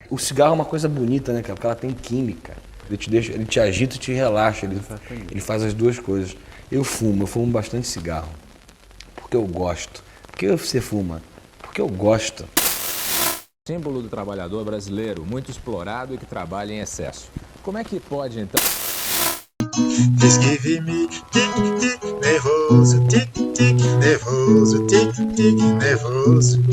O cigarro é uma coisa bonita, né, cara? Porque ela tem química. Ele te deixa, ele te agita e te relaxa. Ele faz as duas coisas. Eu fumo bastante cigarro. Porque eu gosto. Por que você fuma? Porque eu gosto. Símbolo do trabalhador brasileiro, muito explorado e que trabalha em excesso. Como é que pode, então? Please give me tic tic nervoso, tic tic nervoso, tic tic nervoso.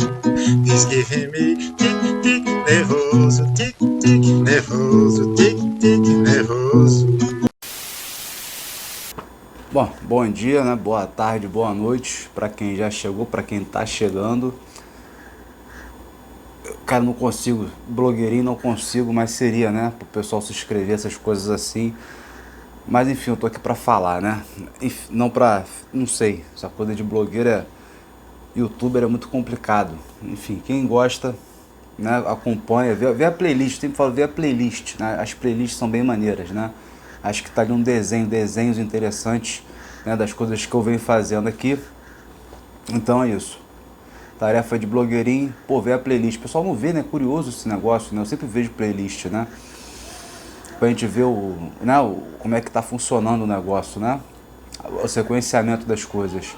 Please give me tic tic nervoso, tic tic nervoso, tic tic nervoso. Bom dia, né? Boa tarde, boa noite para quem já chegou, para quem tá chegando. Cara, não consigo, blogueirinho não consigo, mas seria, né? Pro pessoal se inscrever, essas coisas assim. Mas enfim, eu tô aqui pra falar, né? Não pra, não sei, essa coisa de blogueira, youtuber é muito complicado. Enfim, quem gosta, né, acompanha, vê a playlist, sempre falo, vê a playlist, né? As playlists são bem maneiras, né? Acho que tá ali um desenhos interessantes, né, das coisas que eu venho fazendo aqui. Então é isso. Tarefa de blogueirinho, pô, vê a playlist. O pessoal não vê, né? Curioso esse negócio, né? Eu sempre vejo playlist, né? Pra gente ver como é que tá funcionando o negócio, né? O sequenciamento das coisas.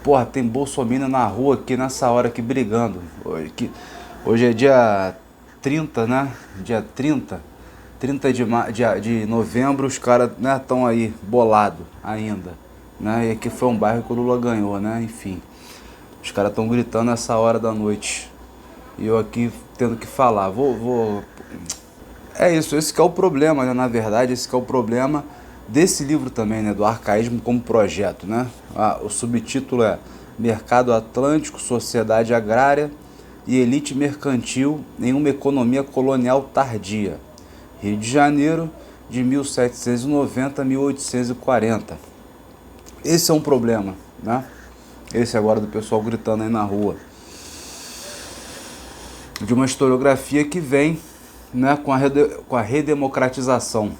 Porra, tem bolsominion na rua aqui nessa hora aqui brigando. Hoje é dia 30, né? Dia 30 de novembro, os caras, né, estão aí bolado ainda. Né? E aqui foi um bairro que o Lula ganhou, né? Enfim. Os caras estão gritando essa hora da noite. E eu aqui tendo que falar. É isso, esse que é o problema, né? Na verdade, esse que é o problema desse livro também, né? Do Arcaísmo como Projeto, né? O subtítulo é Mercado Atlântico, Sociedade Agrária e Elite Mercantil em uma Economia Colonial Tardia. Rio de Janeiro, de 1790 a 1840. Esse é um problema, né? Esse agora do pessoal gritando aí na rua. De uma historiografia que vem, né, com a redemocratização.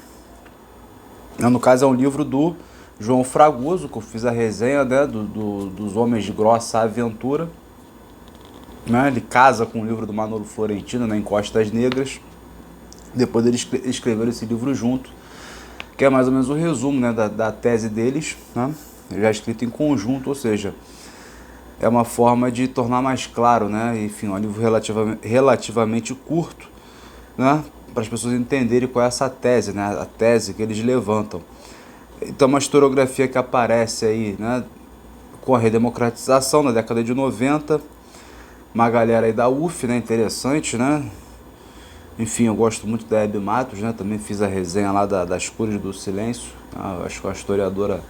No caso é um livro do João Fragoso, que eu fiz a resenha, né, dos Homens de Grossa Aventura. Né, ele casa com o livro do Manolo Florentino, né, Encostas Negras. Depois eles escreveram esse livro junto, que é mais ou menos o resumo, né, da tese deles, né, já escrito em conjunto, ou seja, é uma forma de tornar mais claro, né? Enfim, um livro relativamente curto, né? Para as pessoas entenderem qual é essa tese, né? A tese que eles levantam. Então, uma historiografia que aparece aí, né? Com a redemocratização na década de 90, uma galera aí da UF, né? Interessante, né? Enfim, eu gosto muito da Hebe Matos, né? Também fiz a resenha lá das Cores do Silêncio. Né? Acho que é uma historiadora,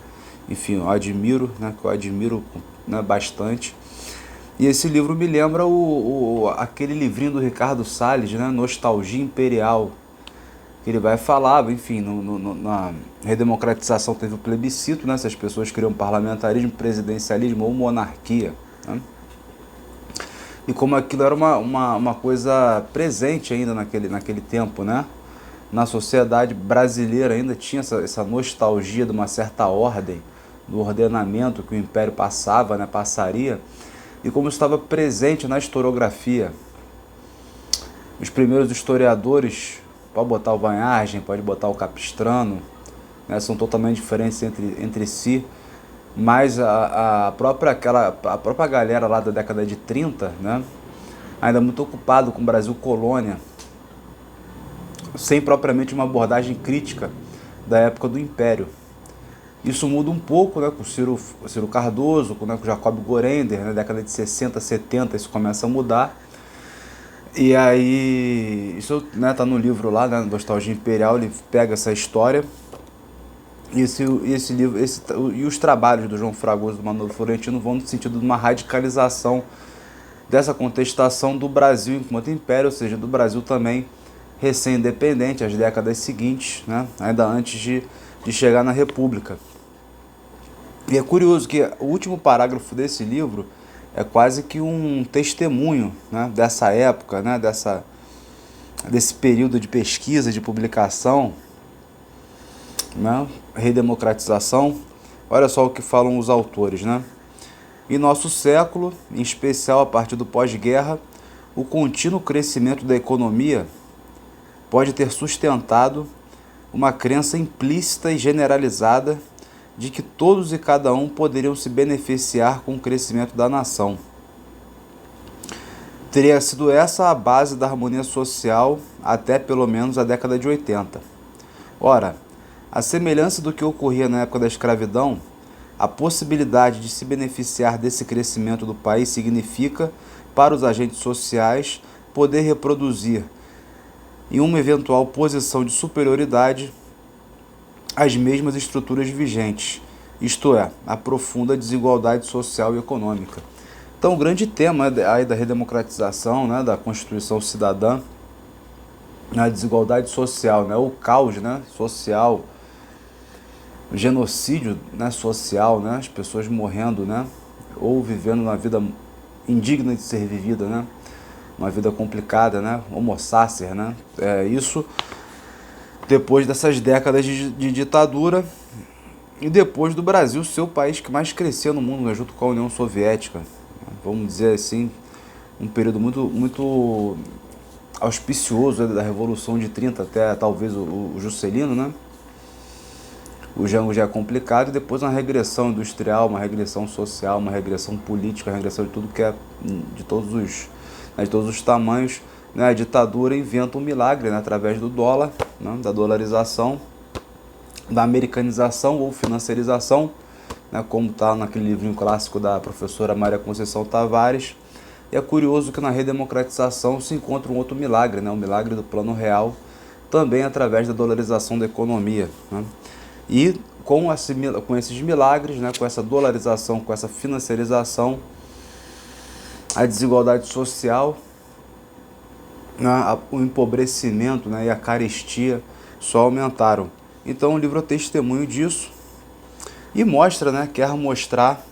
enfim, eu admiro, né? Que eu admiro, né, bastante. E esse livro me lembra aquele livrinho do Ricardo Salles, né, Nostalgia Imperial, que ele vai falar, enfim, na redemocratização teve o plebiscito, né, se as pessoas queriam parlamentarismo, presidencialismo ou monarquia, né? E como aquilo era uma coisa presente ainda naquele tempo, né? Na sociedade brasileira ainda tinha essa nostalgia de uma certa ordem, do ordenamento que o Império passava, né, passaria, e como estava presente na historiografia. Os primeiros historiadores, pode botar o Vanhagem, pode botar o Capistrano, né, são totalmente diferentes entre si, mas a própria galera lá da década de 30, né, ainda muito ocupado com o Brasil colônia, sem propriamente uma abordagem crítica da época do Império. Isso muda um pouco, né, com o Ciro Cardoso, com o Jacob Gorender, na década de 60, 70, isso começa a mudar. E aí, isso, né, tá no livro lá, né, Nostalgia Imperial, ele pega essa história. E esse livro, e os trabalhos do João Fragoso e do Manolo Florentino vão no sentido de uma radicalização dessa contestação do Brasil enquanto império, ou seja, do Brasil também recém-independente, as décadas seguintes, né, ainda antes de chegar na República. E é curioso que o último parágrafo desse livro é quase que um testemunho, né, dessa época, né, desse período de pesquisa, de publicação, né, redemocratização. Olha só o que falam os autores, né? Em nosso século, em especial a partir do pós-guerra, o contínuo crescimento da economia pode ter sustentado uma crença implícita e generalizada de que todos e cada um poderiam se beneficiar com o crescimento da nação. Teria sido essa a base da harmonia social até pelo menos a década de 80. Ora, à semelhança do que ocorria na época da escravidão, a possibilidade de se beneficiar desse crescimento do país significa, para os agentes sociais, poder reproduzir, em uma eventual posição de superioridade, as mesmas estruturas vigentes, isto é, a profunda desigualdade social e econômica. Então, o grande tema aí da redemocratização, né, da Constituição Cidadã, a desigualdade social, né, o caos, né, social, o genocídio, né, social, né, as pessoas morrendo, né, ou vivendo uma vida indigna de ser vivida, né, uma vida complicada, né, homo sacer, né, isso depois dessas décadas de ditadura e depois do Brasil ser o país que mais cresceu no mundo, né, junto com a União Soviética, vamos dizer assim, um período muito auspicioso, né, da Revolução de 30 até talvez o Juscelino, né? O Jango já é complicado, e depois uma regressão industrial, uma regressão social, uma regressão política, uma regressão de tudo que é de todos os tamanhos, né? A ditadura inventa um milagre, né? Através do dólar, né? Da dolarização, da americanização ou financiarização, né? Como está naquele livrinho clássico da professora Maria Conceição Tavares. E é curioso que na redemocratização se encontra um outro milagre, né? O milagre do Plano Real, também através da dolarização da economia, né? E com esses milagres, né, com essa dolarização, com essa financiarização, a desigualdade social, né, o empobrecimento, né, e a carestia só aumentaram. Então o livro é testemunho disso e mostra, né, quer mostrar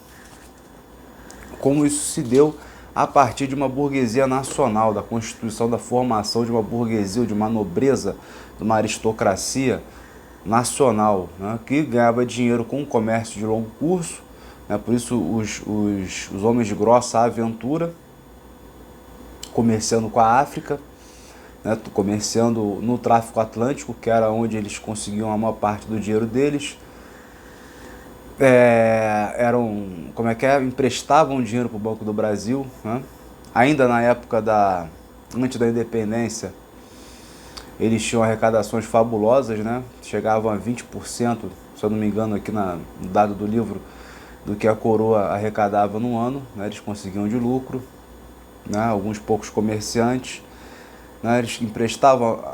como isso se deu a partir de uma burguesia nacional, da constituição, da formação de uma burguesia, de uma nobreza, de uma aristocracia nacional, né, que ganhava dinheiro com o comércio de longo curso, né, por isso os homens de grossa aventura, comerciando com a África, né, comerciando no tráfico atlântico, que era onde eles conseguiam a maior parte do dinheiro deles, emprestavam dinheiro para o Banco do Brasil, né, ainda na época antes da independência. Eles tinham arrecadações fabulosas, né? Chegavam a 20%, se eu não me engano, aqui no dado do livro, do que a coroa arrecadava no ano, né? Eles conseguiam de lucro, né? Alguns poucos comerciantes, né? Eles emprestavam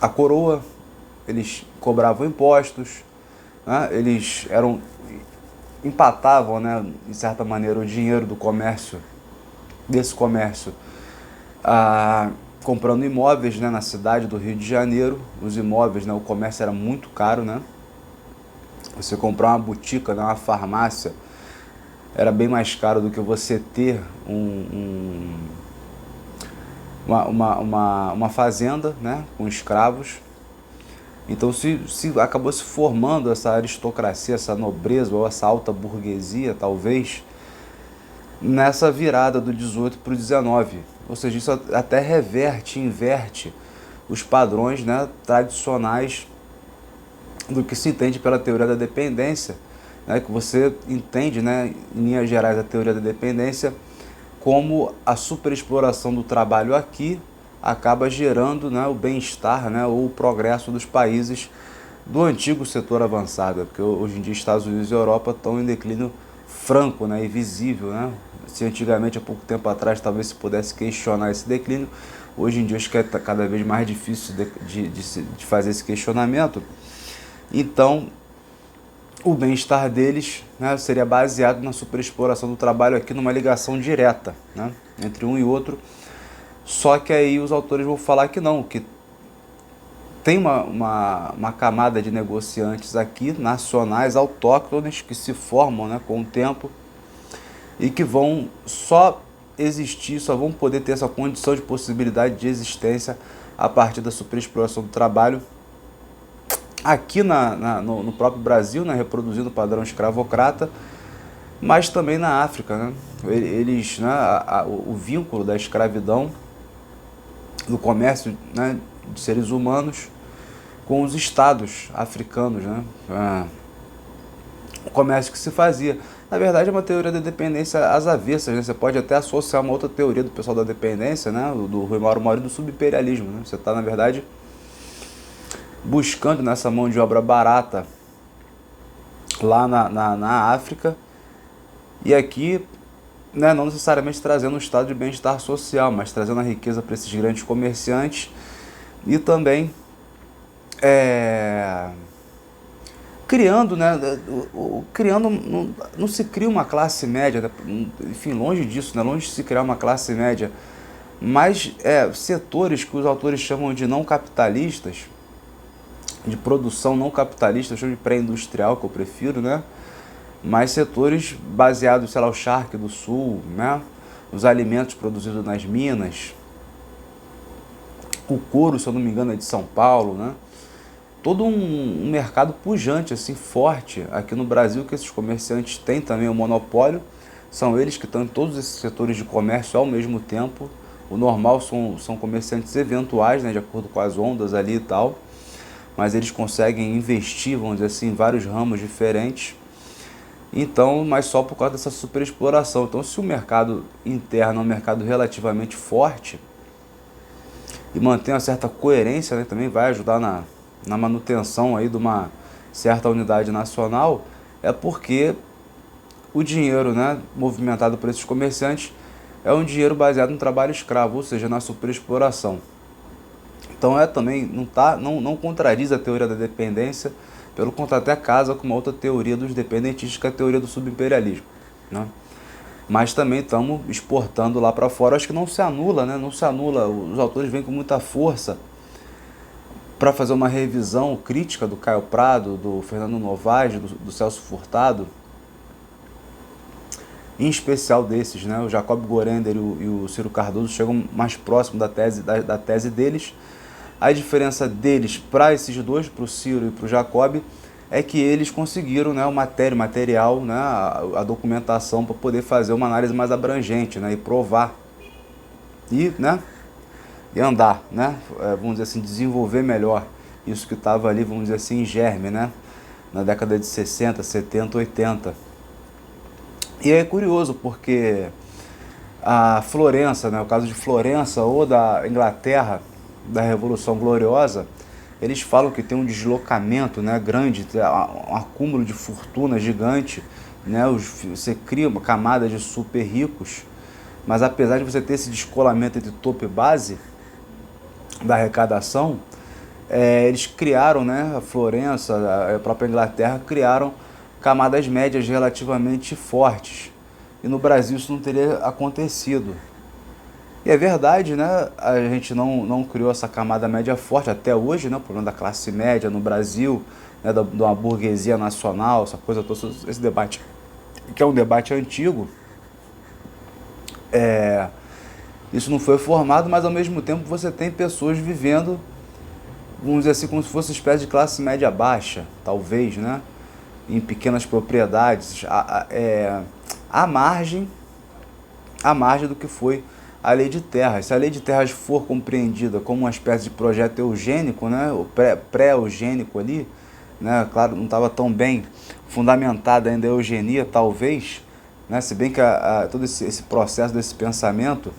a coroa, eles cobravam impostos, né? Eles empatavam, né, de certa maneira, o dinheiro desse comércio, comprando imóveis, né, na cidade do Rio de Janeiro. Os imóveis, né, o comércio era muito caro, né? Você comprar uma botica, né, uma farmácia, era bem mais caro do que você ter uma fazenda, né, com escravos. Então acabou se formando essa aristocracia, essa nobreza ou essa alta burguesia, talvez, nessa virada do 18 para o 19. Ou seja, isso até inverte os padrões, né, tradicionais do que se entende pela teoria da dependência, né, que você entende, né, em linhas gerais, a teoria da dependência como a superexploração do trabalho aqui acaba gerando, né, o bem-estar, né, ou o progresso dos países do antigo setor avançado, porque hoje em dia Estados Unidos e Europa estão em declínio franco, né, e visível, né? Se antigamente, há pouco tempo atrás, talvez se pudesse questionar esse declínio, hoje em dia acho que é cada vez mais difícil de fazer esse questionamento. Então, o bem-estar deles, né, seria baseado na superexploração do trabalho aqui, numa ligação direta, né, entre um e outro. Só que aí os autores vão falar que não, que tem uma camada de negociantes aqui, nacionais, autóctones, que se formam, né, com o tempo e que vão só existir, só vão poder ter essa condição de possibilidade de existência a partir da superexploração do trabalho aqui no próprio Brasil, né, reproduzindo o padrão escravocrata, mas também na África, né? Eles, né, o vínculo da escravidão, do comércio, né, de seres humanos com os estados africanos, né? O comércio que se fazia. Na verdade, é uma teoria da dependência às avessas, né? Você pode até associar uma outra teoria do pessoal da dependência, né? Do Rui Mauro Mori, do subimperialismo, né? Você está, na verdade, buscando nessa mão de obra barata lá na África, e aqui, né, não necessariamente trazendo um estado de bem-estar social, mas trazendo a riqueza para esses grandes comerciantes e também criando, né, não se cria uma classe média, né, enfim, longe disso, né, longe de se criar uma classe média, mas setores que os autores chamam de não capitalistas, de produção não capitalista, eu chamo de pré-industrial, que eu prefiro, né? Mas setores baseados, sei lá, o charque do sul, né? Os alimentos produzidos nas minas, o couro, se eu não me engano, é de São Paulo, né? Todo um mercado pujante, assim, forte aqui no Brasil, que esses comerciantes têm também o monopólio, são eles que estão em todos esses setores de comércio ao mesmo tempo. O normal são comerciantes eventuais, né? De acordo com as ondas ali e tal, mas eles conseguem investir, vamos dizer assim, em vários ramos diferentes. Então, mas só por causa dessa superexploração. Então, se o mercado interno é um mercado relativamente forte e mantém uma certa coerência, né, também vai ajudar na manutenção aí de uma certa unidade nacional, é porque o dinheiro, né, movimentado por esses comerciantes é um dinheiro baseado no trabalho escravo, ou seja, na superexploração. Então também não contradiz a teoria da dependência, pelo contrário, até casa com uma outra teoria dos dependentistas, que é a teoria do subimperialismo, né? Mas também estamos exportando lá para fora. Acho que não se anula, né? Não se anula. Os autores vêm com muita força para fazer uma revisão crítica do Caio Prado, do Fernando Novaes, do Celso Furtado, em especial desses, né? O Jacob Gorender e o Ciro Cardoso chegam mais próximo da tese deles. A diferença deles para esses dois, para o Ciro e para o Jacob, é que eles conseguiram, né, o material, né, a documentação para poder fazer uma análise mais abrangente, né, e provar e, né, e andar, né, vamos dizer assim, desenvolver melhor isso que estava ali, vamos dizer assim, em germe, né, na década de 60, 70, 80. E é curioso porque a Florença, né, o caso de Florença ou da Inglaterra, da Revolução Gloriosa, eles falam que tem um deslocamento, né, grande, um acúmulo de fortuna gigante, né, você cria uma camada de super ricos, mas apesar de você ter esse descolamento entre topo e base da arrecadação, eles criaram, né, a Florença, a própria Inglaterra, criaram camadas médias relativamente fortes. E no Brasil isso não teria acontecido. E é verdade, né? A gente não criou essa camada média forte até hoje, né? O problema da classe média no Brasil, né? De uma burguesia nacional, essa coisa toda, esse debate, que é um debate antigo. Isso não foi formado, mas ao mesmo tempo você tem pessoas vivendo, vamos dizer assim, como se fosse uma espécie de classe média baixa, talvez, né? Em pequenas propriedades, à margem do que foi a lei de terras. Se a lei de terras for compreendida como uma espécie de projeto eugênico, né, pré-eugênico ali, né, claro, não estava tão bem fundamentada ainda a eugenia, talvez, né, se bem que todo esse processo desse pensamento,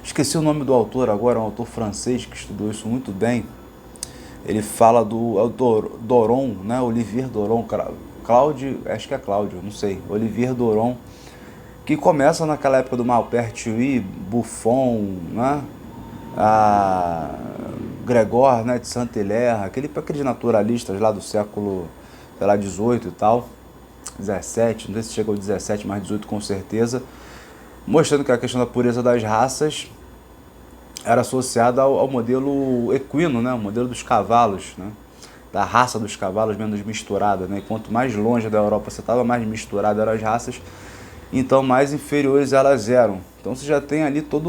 esqueci o nome do autor agora, um autor francês que estudou isso muito bem, ele fala do Doron, né, Olivier Doron, Cláudio, acho que é Cláudio, não sei, Olivier Doron, que começa naquela época do Maupertuis, Buffon, né? Gregor, né, de Saint-Hilaire, aqueles naturalistas lá do século, sei lá, 18 e tal, 17, não sei se chega ao 17, mas 18 com certeza, mostrando que a questão da pureza das raças era associada ao modelo equino, né, o modelo dos cavalos, né, da raça dos cavalos menos misturada, né, e quanto mais longe da Europa você estava, mais misturada eram as raças, então mais inferiores elas eram. Então você já tem ali toda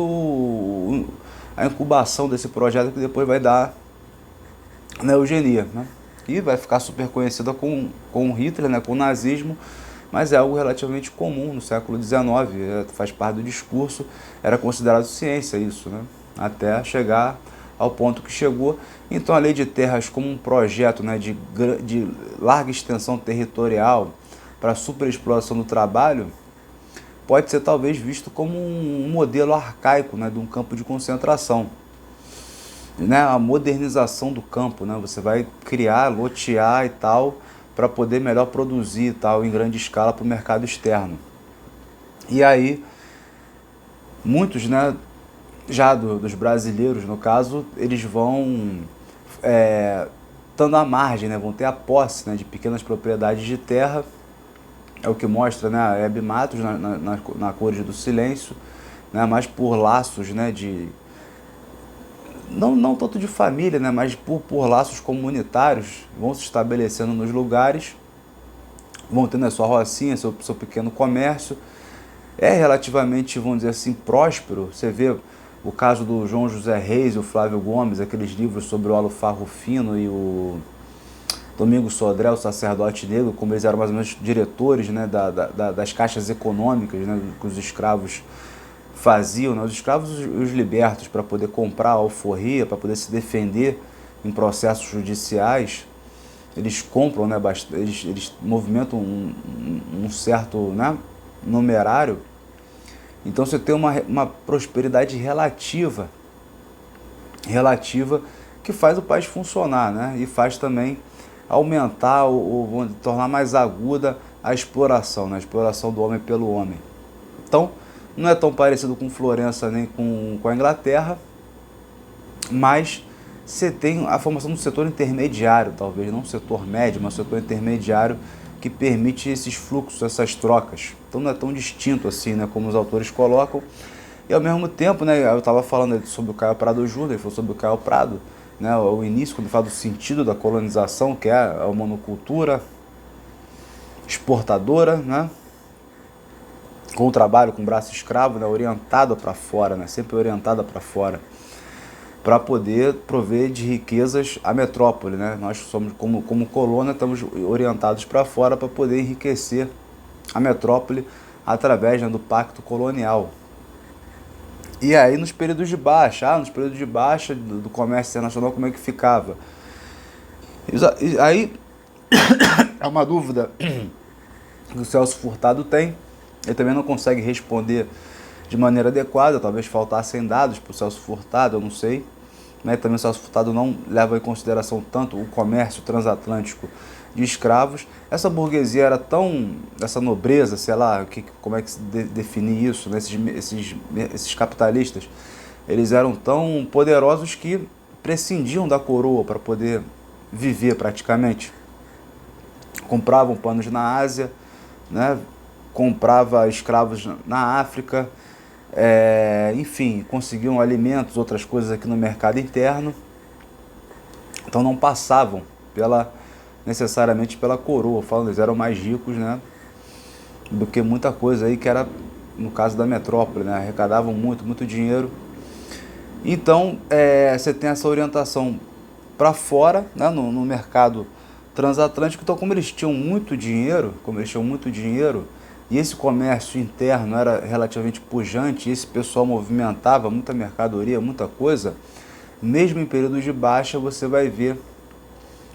a incubação desse projeto que depois vai dar na eugenia, né? E vai ficar super conhecida com Hitler, né? Com o nazismo, mas é algo relativamente comum no século XIX, faz parte do discurso, era considerado ciência isso, né? Até chegar ao ponto que chegou. Então a lei de terras como um projeto, né, de larga extensão territorial para a superexploração do trabalho, pode ser talvez visto como um modelo arcaico, né, de um campo de concentração. Né, a modernização do campo, né, você vai criar, lotear e tal, para poder melhor produzir e tal, em grande escala para o mercado externo. E aí, muitos, né, já dos brasileiros, no caso, eles vão estando à margem, né, vão ter a posse, né, de pequenas propriedades de terra. É o que mostra, né, a Hebe Matos na Cores do Silêncio, né, mas por laços, né, de não tanto de família, né, mas por laços comunitários, vão se estabelecendo nos lugares, vão tendo a sua rocinha, seu pequeno comércio. É relativamente, vamos dizer assim, próspero. Você vê o caso do João José Reis e o Flávio Gomes, aqueles livros sobre o Alufar Rufino e o Domingos Sodré, o sacerdote negro, como eles eram mais ou menos diretores, né, das caixas econômicas, né, que os escravos faziam, né, os escravos e os libertos, para poder comprar a alforria, para poder se defender em processos judiciais. Eles compram, né, eles movimentam um certo, né, numerário. Então você tem uma prosperidade relativa que faz o país funcionar, né, e faz também aumentar ou tornar mais aguda a exploração, né? A exploração do homem pelo homem. Então, não é tão parecido com Florença nem com a Inglaterra, mas você tem a formação do setor intermediário, talvez, não um setor médio, mas um setor intermediário que permite esses fluxos, essas trocas. Então não é tão distinto assim, né, como os autores colocam. E ao mesmo tempo, né, eu estava falando sobre o Caio Prado Júnior, ele falou sobre o Caio Prado, né, o início, quando ele fala do sentido da colonização, que é a monocultura exportadora, né, com o trabalho com o braço escravo, né, orientada para fora, né, sempre orientada para fora, para poder prover de riquezas a metrópole, né. Nós somos, como colônia, estamos orientados para fora para poder enriquecer a metrópole através, né, do pacto colonial. E aí nos períodos de baixa, do comércio internacional, como é que ficava? E aí é uma dúvida que o Celso Furtado tem, ele também não consegue responder de maneira adequada, talvez faltassem dados para o Celso Furtado, eu não sei. Né? Também o Celso Furtado não leva em consideração tanto o comércio transatlântico de escravos. Essa burguesia era tão, essa nobreza, sei lá, como é que se definir isso, né? Esses capitalistas, eles eram tão poderosos que prescindiam da coroa para poder viver praticamente. Compravam panos na Ásia, né? Comprava escravos na África, enfim, conseguiam alimentos, outras coisas aqui no mercado interno. Então não passavam necessariamente pela coroa, falando, eles eram mais ricos, né, do que muita coisa aí que era, no caso da metrópole, né, arrecadavam muito dinheiro. Então você tem essa orientação para fora, né, no mercado transatlântico. Então, como eles tinham muito dinheiro, e esse comércio interno era relativamente pujante, e esse pessoal movimentava muita mercadoria, muita coisa, mesmo em períodos de baixa você vai ver,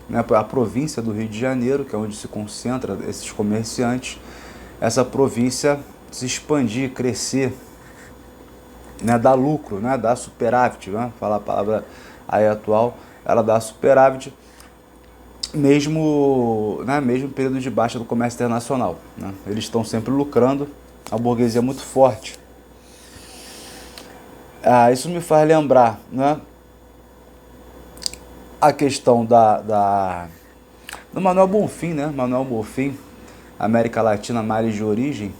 né, a província do Rio de Janeiro, que é onde se concentra esses comerciantes, essa província se expandir, crescer, né, dar lucro, né, dar superávit, né, falar a palavra aí atual, ela dá superávit, mesmo em período de baixa do comércio internacional, né, eles estão sempre lucrando, a burguesia é muito forte. Isso me faz lembrar, né, a questão do Manuel Bonfim, né? Manuel Bonfim, América Latina, Mares de Origem,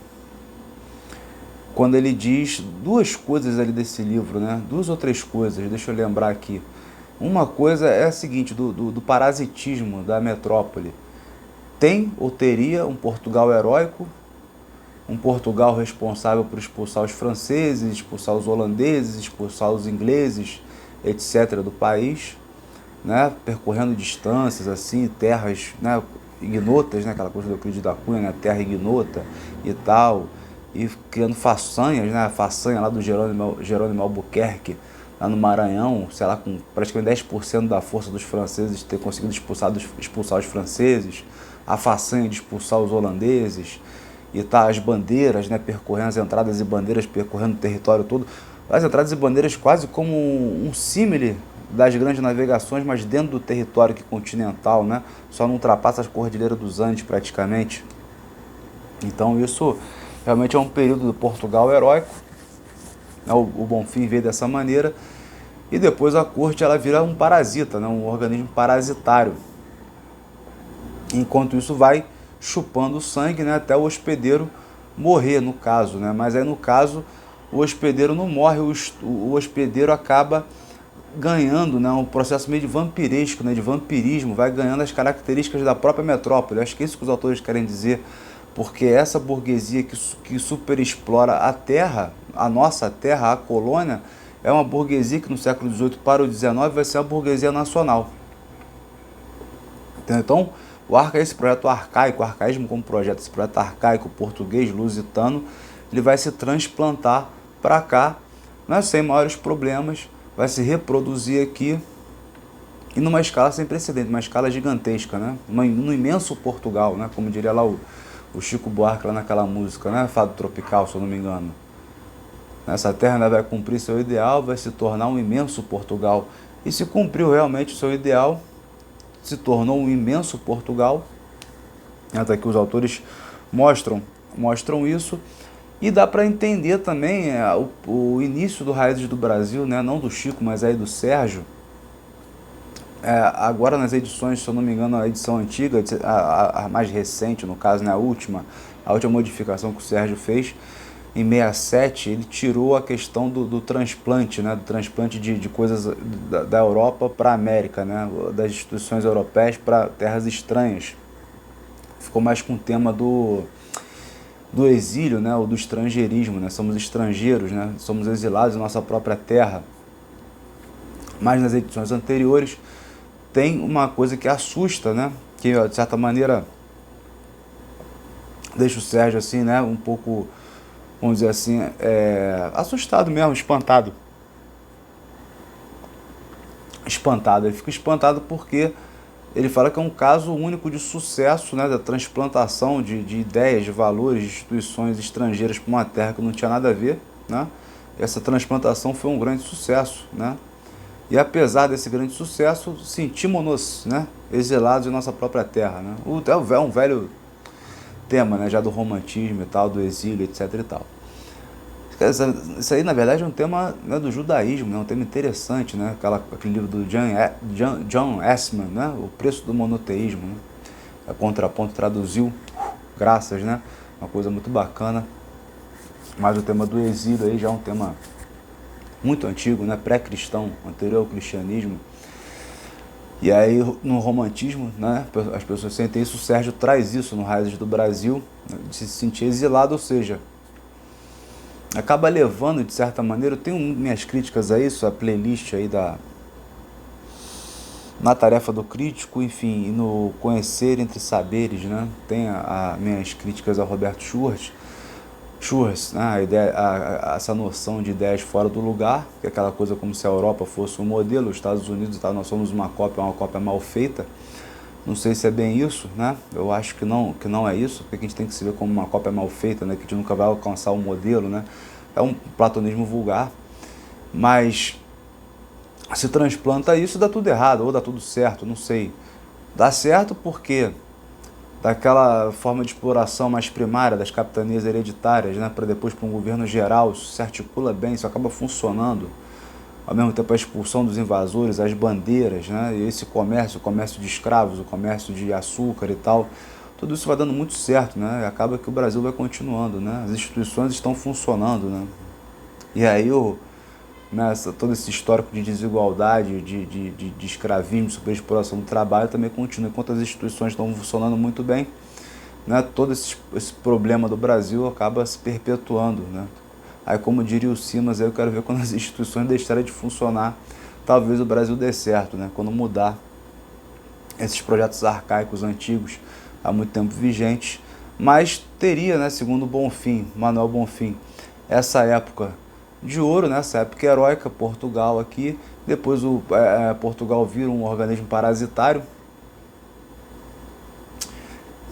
quando ele diz duas coisas ali desse livro, né? Duas ou três coisas, deixa eu lembrar aqui. Uma coisa é a seguinte, do parasitismo da metrópole. Tem ou teria um Portugal heróico, um Portugal responsável por expulsar os franceses, expulsar os holandeses, expulsar os ingleses, etc., do país, né, percorrendo distâncias, assim, terras, né, ignotas, né, aquela coisa do Euclides da Cunha, né, terra ignota e tal, e criando façanhas, né, a façanha lá do Jerônimo Albuquerque, lá no Maranhão, sei lá, com praticamente 10% da força dos franceses ter conseguido expulsar os franceses, a façanha de expulsar os holandeses, e tá as bandeiras, né, percorrendo as entradas e bandeiras, percorrendo o território todo, as entradas e bandeiras quase como um símile das grandes navegações, mas dentro do território continental, né, só não ultrapassa as cordilheiras dos Andes praticamente. Então isso realmente é um período do Portugal heróico, né, o Bonfim veio dessa maneira, e depois a corte ela vira um parasita, né, um organismo parasitário. Enquanto isso vai chupando sangue, né, até o hospedeiro morrer, no caso, né? Mas aí no caso o hospedeiro não morre, o hospedeiro acaba ganhando, né, um processo meio de vampiresco, né, de vampirismo, vai ganhando as características da própria metrópole. Eu acho que é isso que os autores querem dizer, porque essa burguesia que superexplora a terra, a nossa terra, a colônia, é uma burguesia que no século XVIII para o XIX vai ser a burguesia nacional. Então, esse projeto arcaico, o arcaísmo como projeto, esse projeto arcaico português, lusitano, ele vai se transplantar para cá, né, sem maiores problemas, vai se reproduzir aqui e numa escala sem precedente, uma escala gigantesca, né, no imenso Portugal, né, como diria lá o Chico Buarque lá naquela música, né, Fado Tropical, se eu não me engano. Essa terra, né, vai cumprir seu ideal, vai se tornar um imenso Portugal. E se cumpriu realmente o seu ideal, se tornou um imenso Portugal. Até que os autores mostram isso. E dá para entender também o início do Raízes do Brasil, né, não do Chico, mas aí do Sérgio. Agora nas edições, se eu não me engano, a edição antiga, a mais recente, no caso, né, a última modificação que o Sérgio fez, em 67, ele tirou a questão do transplante, né, do transplante de coisas da Europa para a América, né, das instituições europeias para terras estranhas. Ficou mais com o tema do exílio, né, ou do estrangeirismo, né, somos estrangeiros, né, somos exilados em nossa própria terra. Mas nas edições anteriores tem uma coisa que assusta, né, que de certa maneira deixa o Sérgio assim, né, um pouco, vamos dizer assim, assustado mesmo, espantado. Ele fica espantado porque ele fala que é um caso único de sucesso, né, da transplantação de ideias, de valores, de instituições estrangeiras para uma terra que não tinha nada a ver, né? Essa transplantação foi um grande sucesso, né? E apesar desse grande sucesso, sentimos-nos, né, exilados em nossa própria terra, né? É um velho tema, né, já do romantismo e tal, do exílio, etc e tal. Isso aí, na verdade, é um tema, né, do judaísmo, né, um tema interessante, né, aquele livro do John Eastman, né, O Preço do Monoteísmo, né, a Contraponto traduziu, graças, né, uma coisa muito bacana. Mas o tema do exílio aí já é um tema muito antigo, né, pré-cristão, anterior ao cristianismo. E aí, no romantismo, né, as pessoas sentem isso, o Sérgio traz isso no Raízes do Brasil, né, de se sentir exilado, ou seja, acaba levando, de certa maneira, eu tenho minhas críticas a isso, a playlist aí na tarefa do crítico, enfim, e no conhecer entre saberes, né, tem minhas críticas ao Roberto Schurz, né, essa noção de ideias fora do lugar, que é aquela coisa como se a Europa fosse um modelo, os Estados Unidos, tá, nós somos uma cópia mal feita. Não sei se é bem isso, né? Eu acho que não é isso, porque a gente tem que se ver como uma cópia mal feita, né? Que a gente nunca vai alcançar o modelo, né? É um platonismo vulgar, mas se transplanta isso, dá tudo errado, ou dá tudo certo, não sei. Dá certo porque daquela forma de exploração mais primária das capitanias hereditárias, né? Para depois para um governo geral, isso se articula bem, isso acaba funcionando. Ao mesmo tempo a expulsão dos invasores, as bandeiras, né? E esse comércio, o comércio de escravos, o comércio de açúcar e tal, tudo isso vai dando muito certo, né? E acaba que o Brasil vai continuando, né? As instituições estão funcionando, né? E aí todo esse histórico de desigualdade, de escravismo, superexploração do trabalho também continua, enquanto as instituições estão funcionando muito bem, né? Todo esse problema do Brasil acaba se perpetuando, né? Aí, como diria o Simas, eu quero ver quando as instituições deixarem de funcionar, talvez o Brasil dê certo, né? Quando mudar esses projetos arcaicos, antigos, há muito tempo vigentes, mas teria, né, segundo Bonfim, Manuel Bonfim, essa época de ouro, né, essa época heróica, Portugal aqui, depois Portugal vira um organismo parasitário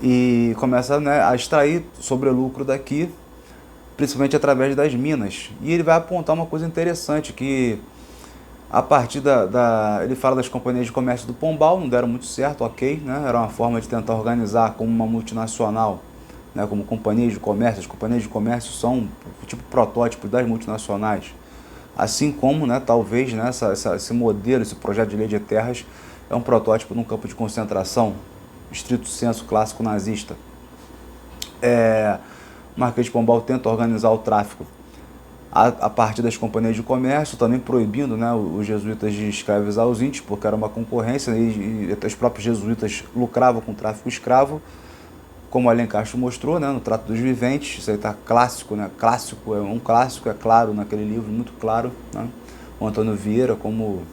e começa, né, a extrair sobrelucro daqui, principalmente através das minas. E ele vai apontar uma coisa interessante, que a partir ele fala das companhias de comércio do Pombal, não deram muito certo, ok, né? Era uma forma de tentar organizar como uma multinacional, né? Como companhias de comércio. As companhias de comércio são tipo protótipos das multinacionais. Assim como, né, talvez, né, esse modelo, esse projeto de lei de terras é um protótipo num campo de concentração, estrito senso clássico nazista. O Marquês de Pombal tenta organizar o tráfico a partir das companhias de comércio, também proibindo, né, os jesuítas de escravizar os índios, porque era uma concorrência, e os próprios jesuítas lucravam com o tráfico escravo, como Alencar mostrou, né, no Trato dos Viventes. Isso aí está clássico, né, um clássico, é claro, naquele livro, muito claro, né? O Antônio Vieira, como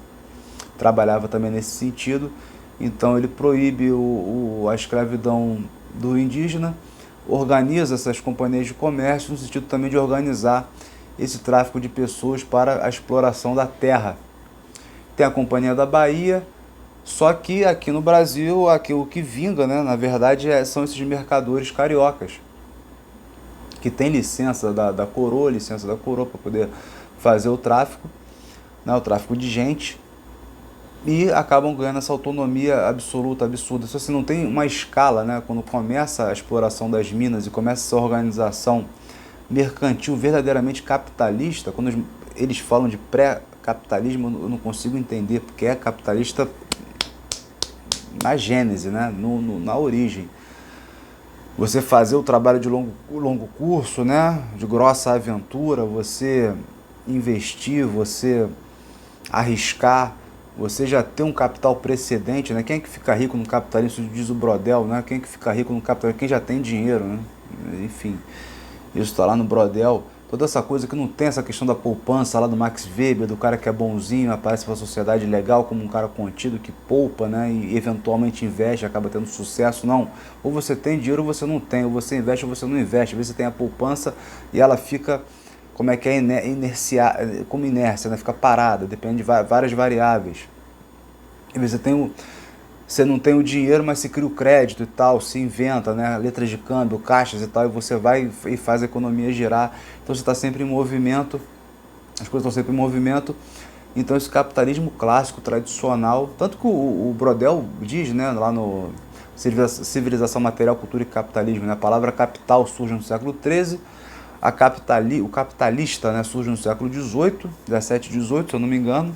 trabalhava também nesse sentido. Então ele proíbe a escravidão do indígena, organiza essas companhias de comércio no sentido também de organizar esse tráfico de pessoas para a exploração da terra. Tem a Companhia da Bahia, só que aqui no Brasil, aqui, o que vinga, né, na verdade, são esses mercadores cariocas, que tem licença da coroa para poder fazer o tráfico, né, o tráfico de gente, e acabam ganhando essa autonomia absoluta, absurda. Só se não tem uma escala, né, quando começa a exploração das minas e começa essa organização mercantil verdadeiramente capitalista. Quando eles falam de pré-capitalismo, eu não consigo entender, porque é capitalista na gênese, né, na origem. Você fazer o trabalho de longo curso, né, de grossa aventura, você investir, você arriscar, você já ter um capital precedente, né? Quem é que fica rico no capitalismo? Isso diz o Brodel, né? Quem é que fica rico no capitalismo? Quem já tem dinheiro, né? Enfim, isso está lá no Brodel. Toda essa coisa que não tem essa questão da poupança lá do Max Weber, do cara que é bonzinho, aparece para a sociedade legal como um cara contido que poupa, né? E eventualmente investe, acaba tendo sucesso. Não, ou você tem dinheiro ou você não tem, ou você investe ou você não investe. Às vezes você tem a poupança e ela fica, como é que é, como inércia, né? Fica parada, depende de várias variáveis. Às vezes você não tem o dinheiro, mas se cria o crédito e tal, se inventa, né, letras de câmbio, caixas e tal, e você vai e faz a economia girar. Então você está sempre em movimento, as coisas estão sempre em movimento. Então esse capitalismo clássico, tradicional, tanto que o Brodel diz, né, lá no Civilização Material, Cultura e Capitalismo, né, a palavra capital surge no século XIII, o capitalista, né, surge no século XVIII, 17 e 18, se eu não me engano.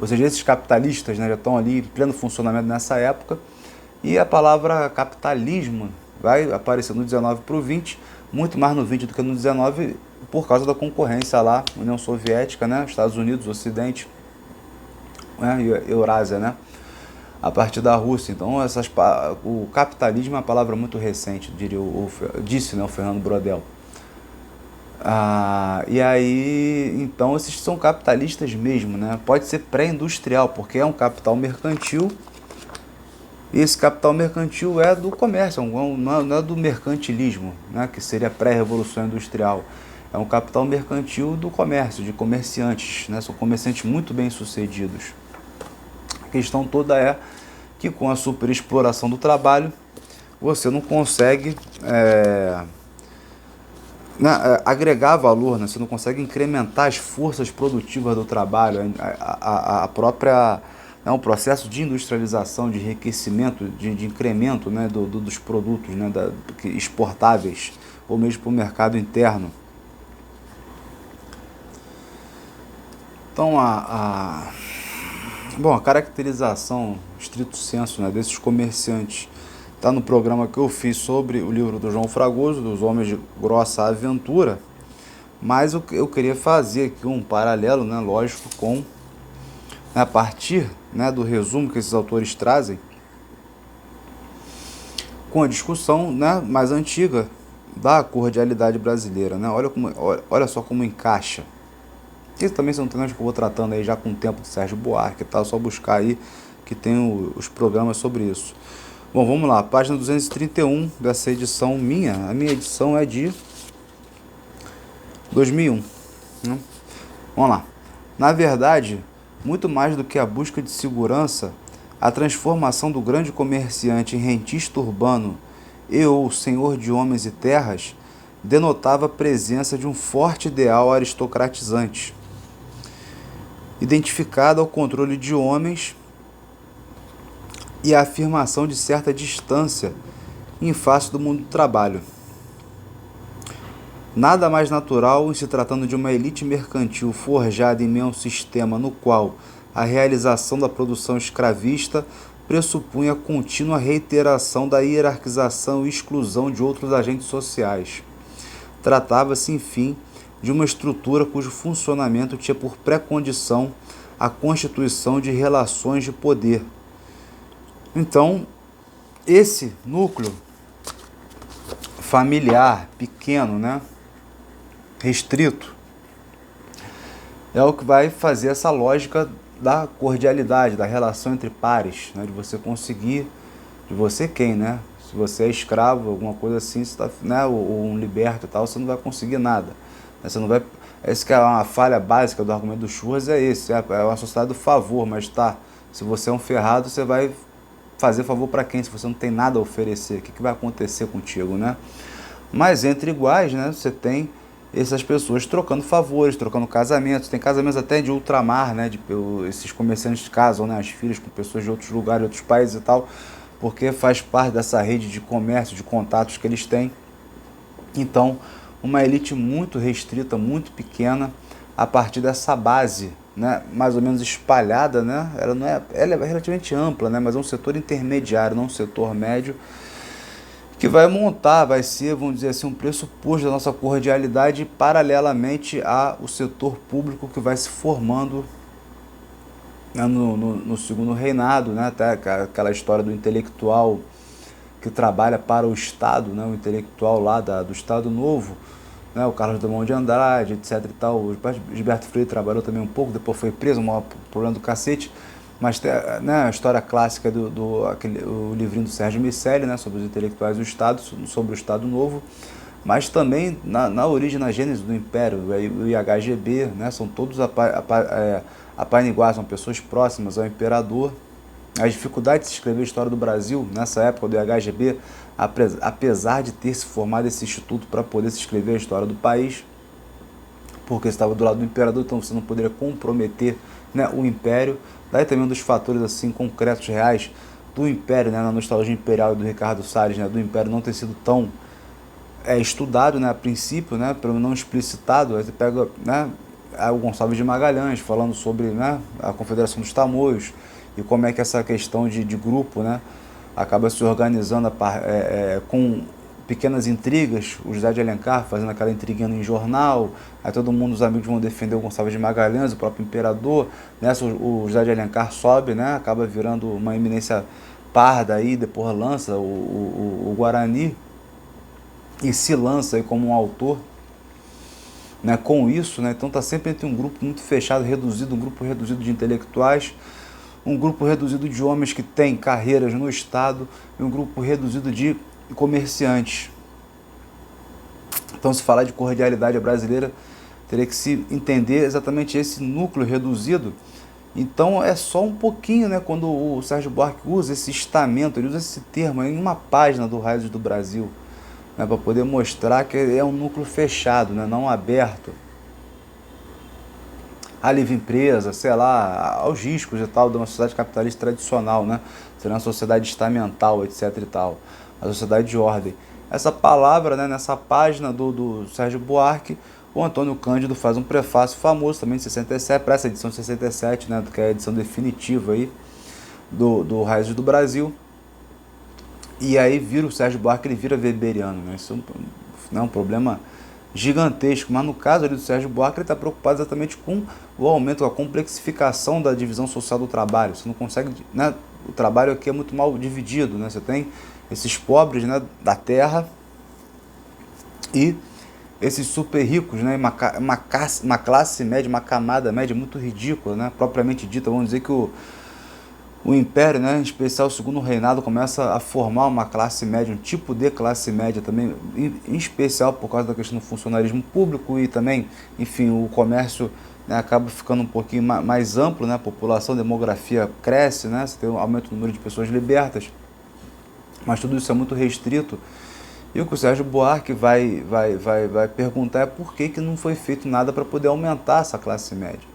Ou seja, esses capitalistas, né, já estão ali em pleno funcionamento nessa época. E a palavra capitalismo vai aparecer no 19 para o 20, muito mais no 20 do que no 19, por causa da concorrência lá, União Soviética, né, Estados Unidos, Ocidente, né, e Eurásia, né, a partir da Rússia. Então, o capitalismo é uma palavra muito recente, disse, né, o Fernando Brodel. E aí, então, esses são capitalistas mesmo, né? Pode ser pré-industrial, porque é um capital mercantil, e esse capital mercantil é do comércio, não é do mercantilismo, né? Que seria pré-revolução industrial. É um capital mercantil do comércio, de comerciantes, né? São comerciantes muito bem sucedidos. A questão toda é que com a superexploração do trabalho, você não consegue agregar valor, né? Você não consegue incrementar as forças produtivas do trabalho, a própria, né, um processo de industrialização, de enriquecimento, de incremento, né, dos produtos, né, exportáveis, ou mesmo para o mercado interno. Então, bom, a caracterização, estrito senso, né, desses comerciantes está no programa que eu fiz sobre o livro do João Fragoso, dos Homens de Grossa Aventura, mas eu queria fazer aqui um paralelo, né, lógico, com, a partir, né, do resumo que esses autores trazem, com a discussão, né, mais antiga da cordialidade brasileira, né? Olha só como encaixa. Isso também são temas que eu vou tratando aí já com o tempo de Sérgio Buarque e tal, só buscar aí que tem os programas sobre isso. Bom, vamos lá, página 231 dessa edição minha. A minha edição é de 2001. Né? Vamos lá. Na verdade, muito mais do que a busca de segurança, a transformação do grande comerciante em rentista urbano e ou senhor de homens e terras denotava a presença de um forte ideal aristocratizante, identificado ao controle de homens e a afirmação de certa distância em face do mundo do trabalho. Nada mais natural em se tratando de uma elite mercantil forjada em meio a um sistema no qual a realização da produção escravista pressupunha a contínua reiteração da hierarquização e exclusão de outros agentes sociais. Tratava-se, enfim, de uma estrutura cujo funcionamento tinha por pré-condição a constituição de relações de poder. Então, esse núcleo familiar, pequeno, né, restrito, é o que vai fazer essa lógica da cordialidade, da relação entre pares, né, de você conseguir, de você quem, né? Se você é escravo, alguma coisa assim, você tá, né, ou um liberto e tal, você não vai conseguir nada. Você não vai, esse que é uma falha básica do argumento do Schurz, é esse, é uma sociedade do favor, mas tá, se você é um ferrado, você vai fazer favor para quem? Se você não tem nada a oferecer, o que vai acontecer contigo, né? Mas entre iguais, né, você tem essas pessoas trocando favores, trocando casamentos, tem casamentos até de ultramar, né, esses comerciantes casam, né, as filhas com pessoas de outros lugares, outros países e tal, porque faz parte dessa rede de comércio, de contatos que eles têm. Então, uma elite muito restrita, muito pequena, a partir dessa base, né, mais ou menos espalhada, né, ela é relativamente ampla, né, mas é um setor intermediário, não um setor médio, que vai montar, vai ser, vamos dizer assim, um pressuposto da nossa cordialidade paralelamente ao setor público que vai se formando, né, no segundo reinado, né, até aquela história do intelectual que trabalha para o Estado, né, o intelectual lá do Estado Novo, né, o Carlos Drummond de Andrade, etc. e tal. O Gilberto Freire trabalhou também um pouco, depois foi preso, um problema do cacete. Mas tem, né, a história clássica o livrinho do Sérgio Miceli, né, sobre os intelectuais do Estado, sobre o Estado Novo, mas também na origem, na gênese do Império, o IHGB, né, são todos apaniguados, são pessoas próximas ao imperador. As dificuldades de se escrever a história do Brasil, nessa época do IHGB, apesar de ter se formado esse instituto para poder se escrever a história do país, porque estava do lado do imperador, então você não poderia comprometer, né, o império. Daí também um dos fatores assim concretos, reais, do império, né, na nostalgia imperial do Ricardo Salles, né, do império não ter sido tão estudado, né, a princípio, né, pelo não explicitado. Aí você pega, né, o Gonçalves de Magalhães falando sobre, né, a Confederação dos Tamoios e como é que essa questão de grupo, né, acaba se organizando com pequenas intrigas, o José de Alencar fazendo aquela intriguinha em jornal, aí todo mundo, os amigos vão defender o Gonçalves de Magalhães, o próprio imperador, nessa o José de Alencar sobe, né, acaba virando uma eminência parda aí, depois lança o Guarani e se lança aí como um autor, né, com isso, né, então está sempre entre um grupo muito fechado, reduzido, um grupo reduzido de intelectuais, um grupo reduzido de homens que têm carreiras no Estado e um grupo reduzido de comerciantes. Então, se falar de cordialidade brasileira, teria que se entender exatamente esse núcleo reduzido. Então, é só um pouquinho, né, quando o Sérgio Buarque usa esse estamento, ele usa esse termo em uma página do Raízes do Brasil, né, para poder mostrar que é um núcleo fechado, né, não aberto à livre empresa, sei lá, aos riscos e tal de uma sociedade capitalista tradicional, né, seria uma sociedade estamental, etc e tal, a sociedade de ordem. Essa palavra, né, nessa página do Sérgio Buarque, o Antônio Cândido faz um prefácio famoso também de 67, para essa edição de 67, né, que é a edição definitiva aí do Raízes do Brasil. E aí vira o Sérgio Buarque, ele vira weberiano, né? Isso é um problema gigantesco, mas no caso ali do Sérgio Buarque, ele está preocupado exatamente com o aumento, a complexificação da divisão social do trabalho. Você não consegue, né, o trabalho aqui é muito mal dividido, né? Você tem esses pobres, né, da terra e esses super ricos, né, uma classe média, uma camada média muito ridícula, né, propriamente dita. Vamos dizer que o Império, né, em especial o Segundo Reinado, começa a formar uma classe média, um tipo de classe média também, em especial por causa da questão do funcionalismo público e também, enfim, o comércio, né, acaba ficando um pouquinho mais amplo, né, a população, a demografia cresce, né, você tem um aumento do número de pessoas libertas, mas tudo isso é muito restrito. E o que o Sérgio Buarque vai perguntar é por que não foi feito nada para poder aumentar essa classe média.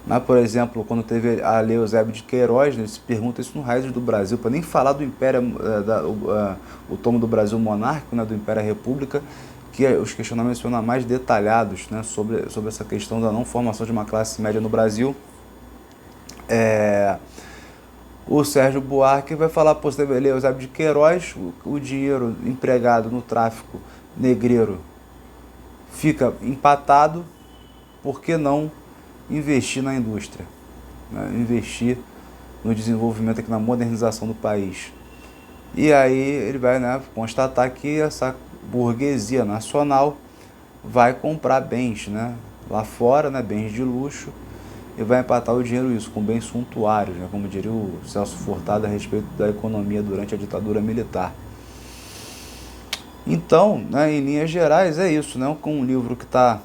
Mas, por exemplo, quando teve a Lei Eusébio de Queiroz, né, ele se pergunta isso no Raízes do Brasil, para nem falar do Império, o tomo do Brasil monárquico, né, do Império à República, que os questionamentos são mais detalhados, né, sobre essa questão da não formação de uma classe média no Brasil. O Sérgio Buarque vai falar, pô, você Lei Eusébio de Queiroz, o dinheiro empregado no tráfico negreiro fica empatado, por que não investir na indústria, né? Investir no desenvolvimento aqui, na modernização do país. E aí ele vai, né, constatar que essa burguesia nacional vai comprar bens, né, lá fora, né, bens de luxo, e vai empatar o dinheiro isso com bens suntuários, né, como diria o Celso Furtado a respeito da economia durante a ditadura militar. Então, né, em linhas gerais é isso, né, com um livro que está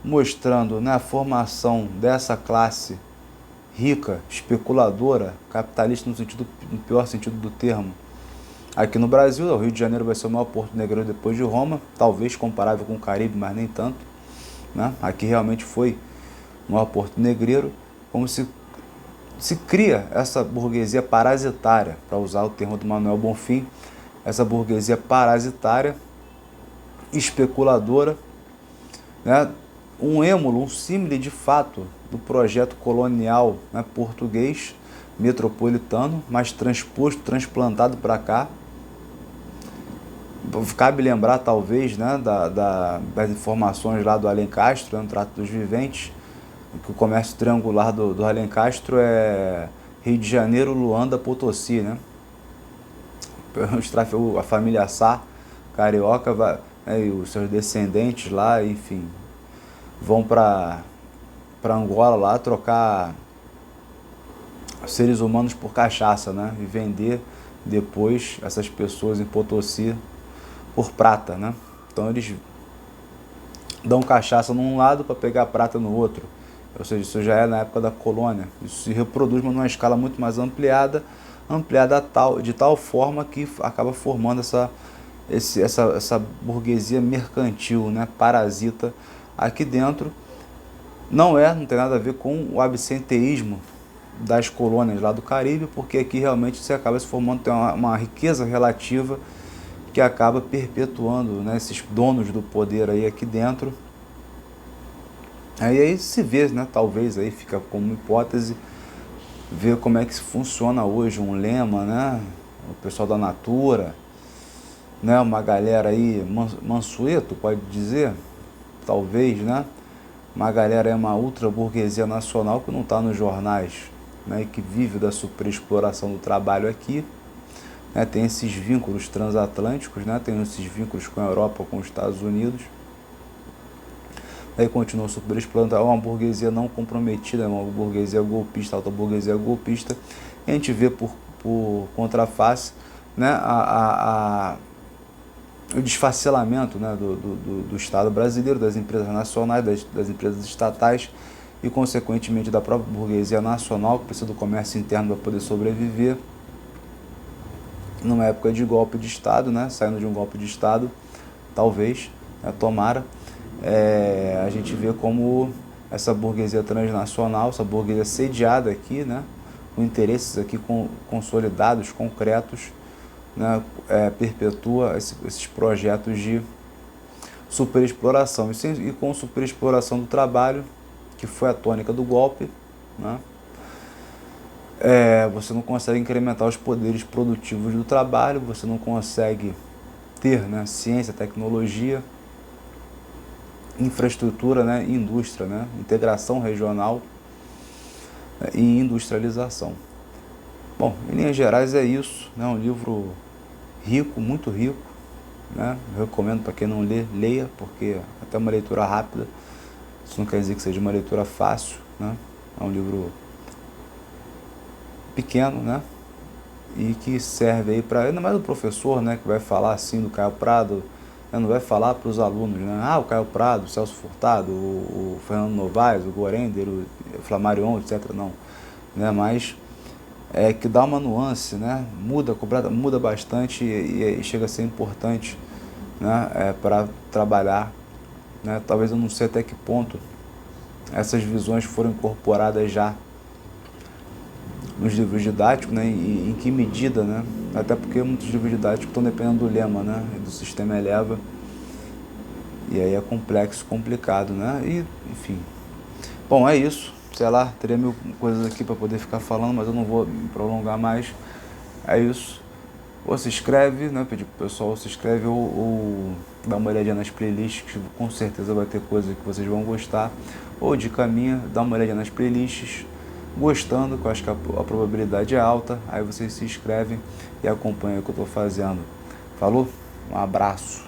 mostrando, né, a formação dessa classe rica, especuladora, capitalista no pior sentido do termo. Aqui no Brasil, o Rio de Janeiro vai ser o maior porto negreiro depois de Roma, talvez comparável com o Caribe, mas nem tanto, né? Aqui realmente foi o maior porto negreiro, como se cria essa burguesia parasitária, para usar o termo do Manuel Bonfim, essa burguesia parasitária, especuladora, né? Um êmulo, um símile de fato do projeto colonial, né, português, metropolitano, mas transposto, transplantado para cá. Cabe lembrar, talvez, né, das informações lá do Alencastro, no Trato dos Viventes, que o comércio triangular do Alencastro é Rio de Janeiro, Luanda, Potosí, né? A família Sá, carioca, né, e os seus descendentes lá, enfim, vão para Angola lá trocar seres humanos por cachaça, né? E vender depois essas pessoas em Potosí por prata, né? Então eles dão cachaça num lado para pegar prata no outro. Ou seja, isso já é na época da colônia. Isso se reproduz, mas numa escala muito mais ampliada de tal forma que acaba formando essa burguesia mercantil, né? Parasita aqui dentro. Não tem nada a ver com o absenteísmo das colônias lá do Caribe, porque aqui realmente você acaba se formando, tem uma riqueza relativa que acaba perpetuando, né, esses donos do poder aí aqui dentro. Aí se vê, né, talvez aí fica como hipótese ver como é que funciona hoje um lema, né, o pessoal da Natura, né, uma galera aí, Mansueto pode dizer, talvez, né, uma galera é uma ultra burguesia nacional que não está nos jornais, né, e que vive da superexploração do trabalho aqui, né, tem esses vínculos transatlânticos, né, tem esses vínculos com a Europa, com os Estados Unidos. Aí continua superexplorando, uma burguesia não comprometida, uma burguesia golpista, alta burguesia golpista. E a gente vê por contraface, né, o desfacelamento, né, do Estado brasileiro, das empresas nacionais, das empresas estatais e, consequentemente, da própria burguesia nacional, que precisa do comércio interno para poder sobreviver. Numa época de golpe de Estado, né, saindo de um golpe de Estado, talvez, né, tomara, a gente vê como essa burguesia transnacional, essa burguesia sediada aqui, né, com interesses aqui consolidados, concretos, né, perpetua esses projetos de superexploração. E com superexploração do trabalho, que foi a tônica do golpe, né, você não consegue incrementar os poderes produtivos do trabalho, você não consegue ter, né, ciência, tecnologia, infraestrutura, né, indústria, né, integração regional, né, e industrialização. Bom, em linhas gerais é isso, né, um livro rico, muito rico, né, eu recomendo para quem não lê, leia, porque até uma leitura rápida, isso não quer dizer que seja uma leitura fácil, né, é um livro pequeno, né? E que serve aí para, ainda mais o professor, né, que vai falar assim do Caio Prado, né, não vai falar para os alunos, né, o Caio Prado, o Celso Furtado, o Fernando Novaes, o Gorender, o Flamarion, etc. Não, né, mas que dá uma nuance, né, muda bastante e chega a ser importante, né, para trabalhar, né, talvez eu não sei até que ponto essas visões foram incorporadas já nos livros didáticos, né, e em que medida, né, até porque muitos livros didáticos estão dependendo do lema, né, do sistema eleva, e aí é complexo, complicado, né, e enfim. Bom, é isso, sei lá, teria mil coisas aqui para poder ficar falando, mas eu não vou me prolongar mais, é isso. Ou se inscreve, né, pedir pro pessoal se inscreve ou dá uma olhadinha nas playlists, que com certeza vai ter coisa que vocês vão gostar, ou de caminho, dá uma olhadinha nas playlists, gostando, que eu acho que a probabilidade é alta, aí vocês se inscrevem e acompanham o que eu estou fazendo. Falou? Um abraço.